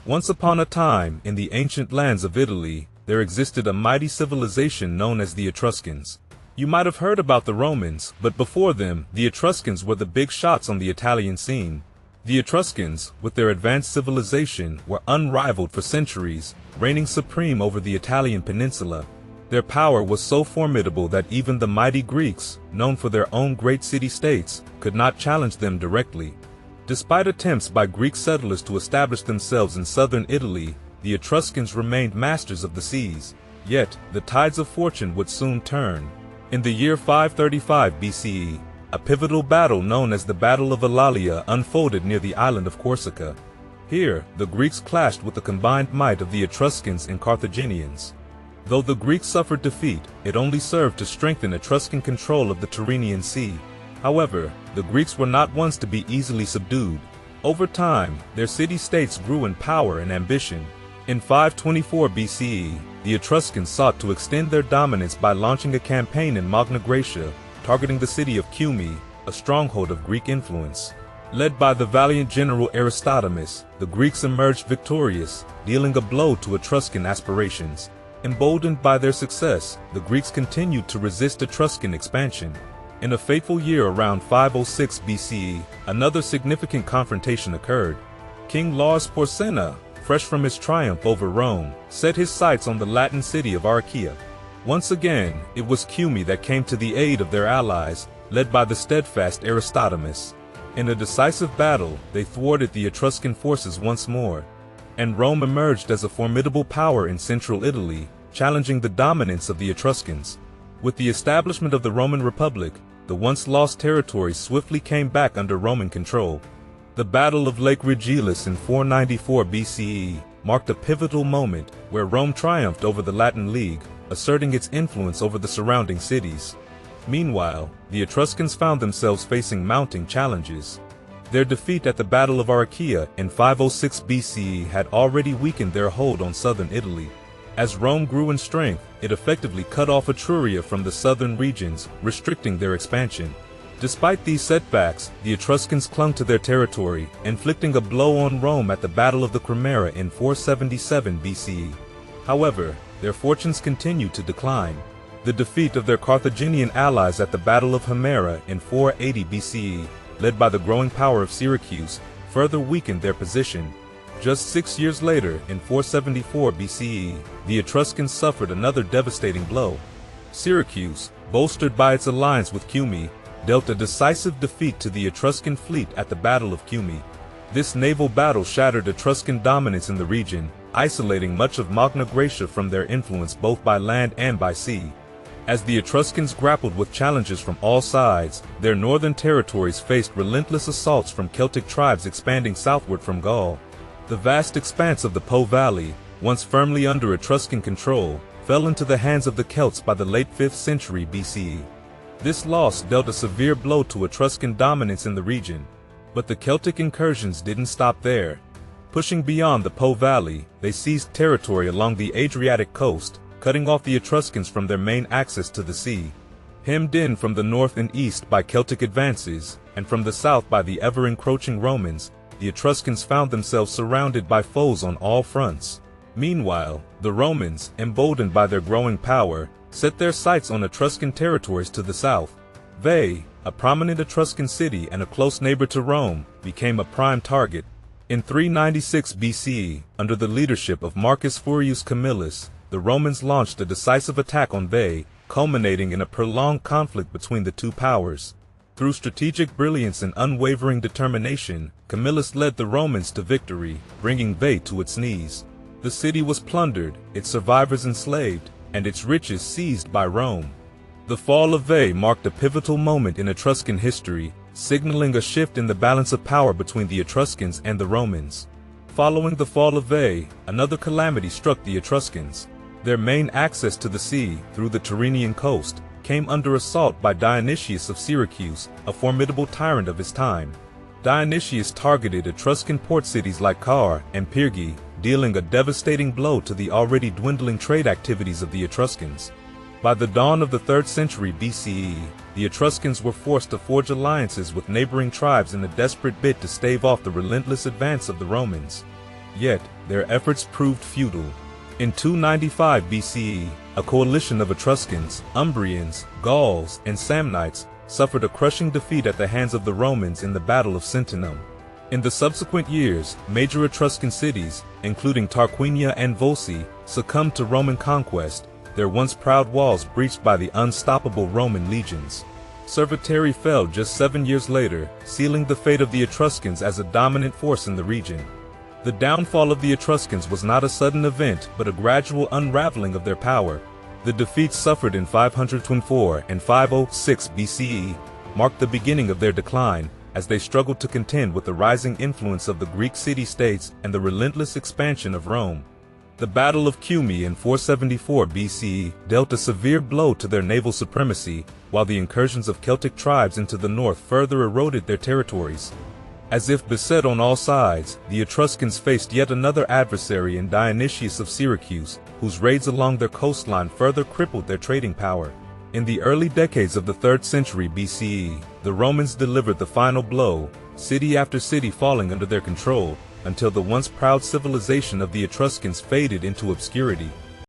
Once upon a time, in the ancient lands of Italy, there existed a mighty civilization known as the Etruscans. You might have heard about the Romans, but before them, the Etruscans were the big shots on the Italian scene. The Etruscans, with their advanced civilization, were unrivaled for centuries, reigning supreme over the Italian peninsula. Their power was so formidable that even the mighty Greeks, known for their own great city-states, could not challenge them directly. Despite attempts by Greek settlers to establish themselves in southern Italy, the Etruscans remained masters of the seas. Yet, the tides of fortune would soon turn. In the year 535 BCE, a pivotal battle known as the Battle of Eulalia unfolded near the island of Corsica. Here, the Greeks clashed with the combined might of the Etruscans and Carthaginians. Though the Greeks suffered defeat, it only served to strengthen Etruscan control of the Tyrrhenian Sea. However, the Greeks were not ones to be easily subdued. Over time, their city-states grew in power and ambition. In 524 BCE, the Etruscans sought to extend their dominance by launching a campaign in Magna Graecia, targeting the city of Cumae, a stronghold of Greek influence. Led by the valiant general Aristodemus, the Greeks emerged victorious, dealing a blow to Etruscan aspirations. Emboldened by their success, the Greeks continued to resist Etruscan expansion. In a fateful year around 506 BCE, another significant confrontation occurred. King Lars Porsena, fresh from his triumph over Rome, set his sights on the Latin city of Archaea. Once again, it was Cumae that came to the aid of their allies, led by the steadfast Aristodemus. In a decisive battle, they thwarted the Etruscan forces once more, and Rome emerged as a formidable power in central Italy, challenging the dominance of the Etruscans. With the establishment of the Roman Republic, the once lost territories swiftly came back under Roman control. The Battle of Lake Regillus in 494 BCE marked a pivotal moment where Rome triumphed over the Latin League, asserting its influence over the surrounding cities. Meanwhile, the Etruscans found themselves facing mounting challenges. Their defeat at the Battle of Archaea in 506 BCE had already weakened their hold on southern Italy. As Rome grew in strength, it effectively cut off Etruria from the southern regions, restricting their expansion. Despite these setbacks, the Etruscans clung to their territory, inflicting a blow on Rome at the Battle of the Cremera in 477 BCE. However, their fortunes continued to decline. The defeat of their Carthaginian allies at the Battle of Himera in 480 BCE, led by the growing power of Syracuse, further weakened their position. Just 6 years later, in 474 BCE, the Etruscans suffered another devastating blow. Syracuse, bolstered by its alliance with Cumae, dealt a decisive defeat to the Etruscan fleet at the Battle of Cumae. This naval battle shattered Etruscan dominance in the region, isolating much of Magna Graecia from their influence both by land and by sea. As the Etruscans grappled with challenges from all sides, their northern territories faced relentless assaults from Celtic tribes expanding southward from Gaul. The vast expanse of the Po Valley, once firmly under Etruscan control, fell into the hands of the Celts by the late 5th century BCE. This loss dealt a severe blow to Etruscan dominance in the region. But the Celtic incursions didn't stop there. Pushing beyond the Po Valley, they seized territory along the Adriatic coast, cutting off the Etruscans from their main access to the sea. Hemmed in from the north and east by Celtic advances, and from the south by the ever-encroaching Romans, the Etruscans found themselves surrounded by foes on all fronts. Meanwhile, the Romans, emboldened by their growing power, set their sights on Etruscan territories to the south. Veii, a prominent Etruscan city and a close neighbor to Rome, became a prime target. In 396 BCE, under the leadership of Marcus Furius Camillus, the Romans launched a decisive attack on Veii, culminating in a prolonged conflict between the two powers. Through strategic brilliance and unwavering determination, Camillus led the Romans to victory, bringing Veii to its knees. The city was plundered, its survivors enslaved, and its riches seized by Rome. The fall of Veii marked a pivotal moment in Etruscan history, signaling a shift in the balance of power between the Etruscans and the Romans. Following the fall of Veii, another calamity struck the Etruscans. Their main access to the sea, through the Tyrrhenian coast, came under assault by Dionysius of Syracuse, a formidable tyrant of his time. Dionysius targeted Etruscan port cities like Car and Pyrgi, dealing a devastating blow to the already dwindling trade activities of the Etruscans. By the dawn of the 3rd century BCE, the Etruscans were forced to forge alliances with neighboring tribes in a desperate bid to stave off the relentless advance of the Romans. Yet, their efforts proved futile. In 295 BCE, a coalition of Etruscans, Umbrians, Gauls, and Samnites suffered a crushing defeat at the hands of the Romans in the Battle of Sentinum. In the subsequent years, major Etruscan cities, including Tarquinia and Volsi, succumbed to Roman conquest, their once proud walls breached by the unstoppable Roman legions. Cerveteri fell just 7 years later, sealing the fate of the Etruscans as a dominant force in the region. The downfall of the Etruscans was not a sudden event but a gradual unraveling of their power. The defeats suffered in 524 and 506 BCE marked the beginning of their decline, as they struggled to contend with the rising influence of the Greek city-states and the relentless expansion of Rome. The Battle of Cumae in 474 BCE dealt a severe blow to their naval supremacy, while the incursions of Celtic tribes into the north further eroded their territories. As if beset on all sides, the Etruscans faced yet another adversary in Dionysius of Syracuse, whose raids along their coastline further crippled their trading power. In the early decades of the 3rd century BCE, the Romans delivered the final blow, city after city falling under their control, until the once proud civilization of the Etruscans faded into obscurity.